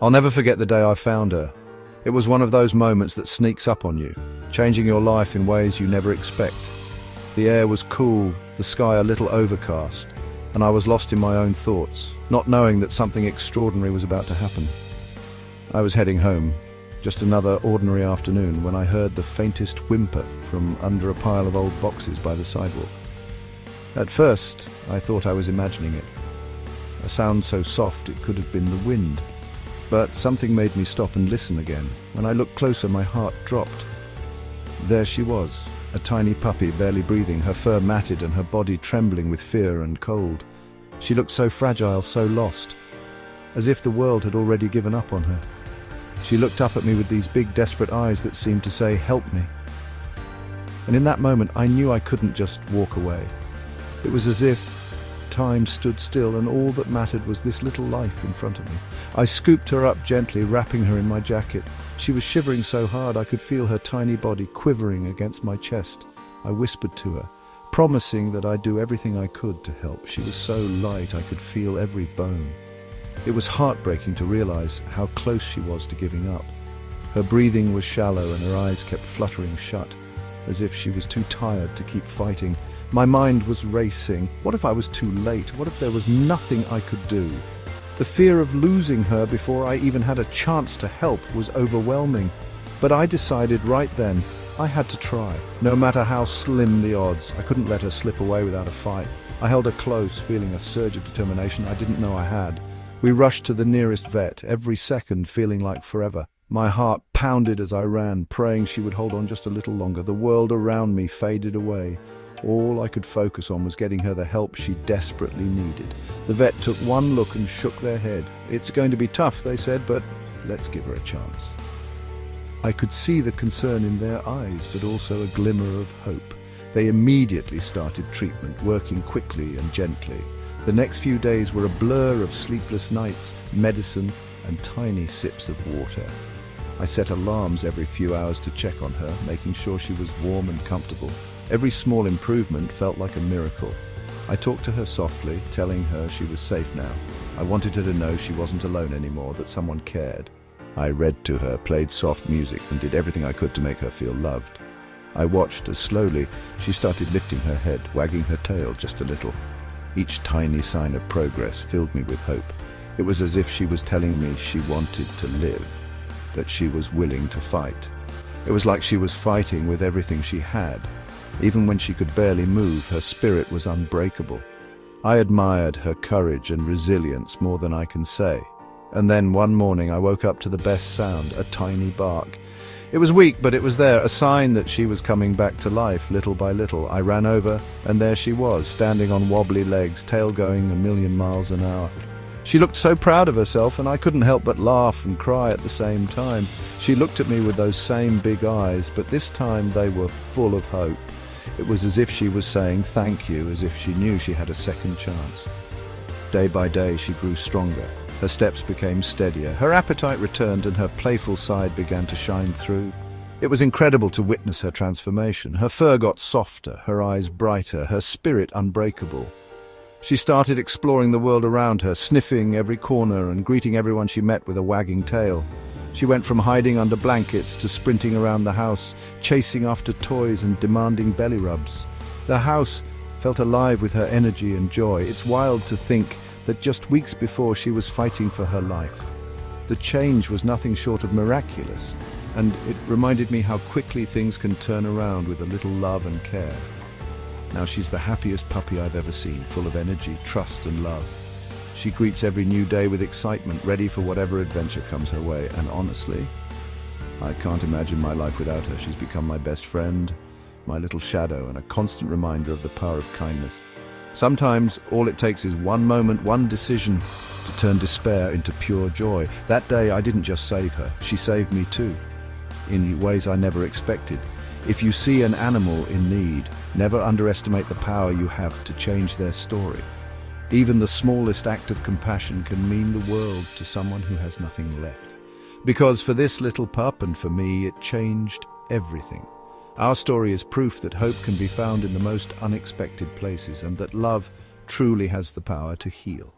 I'll never forget the day I found her. It was one of those moments that sneaks up on you, changing your life in ways you never expect. The air was cool, the sky a little overcast, and I was lost in my own thoughts, not knowing that something extraordinary was about to happen. I was heading home, just another ordinary afternoon, when I heard the faintest whimper from under a pile of old boxes by the sidewalk. At first, I thought I was imagining it. A sound so soft it could have been the wind. But something made me stop and listen again. When I looked closer, my heart dropped. There she was, a tiny puppy, barely breathing, her fur matted and her body trembling with fear and cold. She looked so fragile, so lost, as if the world had already given up on her. She looked up at me with these big, desperate eyes that seemed to say, "Help me." And in that moment, I knew I couldn't just walk away. It was as if time stood still and all that mattered was this little life in front of me. I scooped her up gently, wrapping her in my jacket. She was shivering so hard I could feel her tiny body quivering against my chest. I whispered to her, promising that I'd do everything I could to help. She was so light I could feel every bone. It was heartbreaking to realize how close she was to giving up. Her breathing was shallow and her eyes kept fluttering shut, as if she was too tired to keep fighting. My mind was racing. What if I was too late? What if there was nothing I could do? The fear of losing her before I even had a chance to help was overwhelming. But I decided right then I had to try. No matter how slim the odds, I couldn't let her slip away without a fight. I held her close, feeling a surge of determination I didn't know I had. We rushed to the nearest vet, every second feeling like forever. My heart pounded as I ran, praying she would hold on just a little longer. The world around me faded away. All I could focus on was getting her the help she desperately needed. The vet took one look and shook their head. "It's going to be tough," they said, "but let's give her a chance." I could see the concern in their eyes, but also a glimmer of hope. They immediately started treatment, working quickly and gently. The next few days were a blur of sleepless nights, medicine, and tiny sips of water. I set alarms every few hours to check on her, making sure she was warm and comfortable. Every small improvement felt like a miracle. I talked to her softly, telling her she was safe now. I wanted her to know she wasn't alone anymore, that someone cared. I read to her, played soft music, and did everything I could to make her feel loved. I watched as slowly she started lifting her head, wagging her tail just a little. Each tiny sign of progress filled me with hope. It was as if she was telling me she wanted to live, that she was willing to fight. It was like she was fighting with everything she had. Even when she could barely move, her spirit was unbreakable. I admired her courage and resilience more than I can say. And then one morning I woke up to the best sound, a tiny bark. It was weak, but it was there, a sign that she was coming back to life little by little. I ran over, and there she was, standing on wobbly legs, tail going 1,000,000 miles an hour. She looked so proud of herself, and I couldn't help but laugh and cry at the same time. She looked at me with those same big eyes, but this time they were full of hope. It was as if she was saying thank you, as if she knew she had a second chance. Day by day she grew stronger. Her steps became steadier. Her appetite returned and her playful side began to shine through. It was incredible to witness her transformation. Her fur got softer, her eyes brighter, her spirit unbreakable. She started exploring the world around her, sniffing every corner and greeting everyone she met with a wagging tail. She went from hiding under blankets to sprinting around the house, chasing after toys and demanding belly rubs. The house felt alive with her energy and joy. It's wild to think that just weeks before she was fighting for her life. The change was nothing short of miraculous, and it reminded me how quickly things can turn around with a little love and care. Now she's the happiest puppy I've ever seen, full of energy, trust and love. She greets every new day with excitement, ready for whatever adventure comes her way, and honestly, I can't imagine my life without her. She's become my best friend, my little shadow, and a constant reminder of the power of kindness. Sometimes all it takes is one moment, one decision to turn despair into pure joy. That day I didn't just save her, she saved me too, in ways I never expected. If you see an animal in need, never underestimate the power you have to change their story. Even the smallest act of compassion can mean the world to someone who has nothing left. Because for this little pup and for me, it changed everything. Our story is proof that hope can be found in the most unexpected places and that love truly has the power to heal.